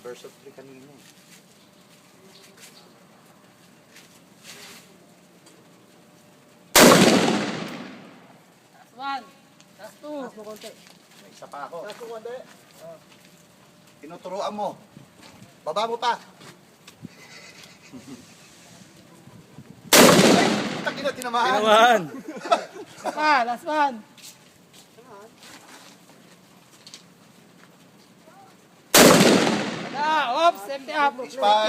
First of 3 kanina eh. Last one. Last two. Taas mo konti. May isa pa ako. Taas mo konti. Tinuturuan mo. Baba mo pa. Taki na, tinamaan. Tinamaan. Isa pa. Last one. Oops, empty up. Expired.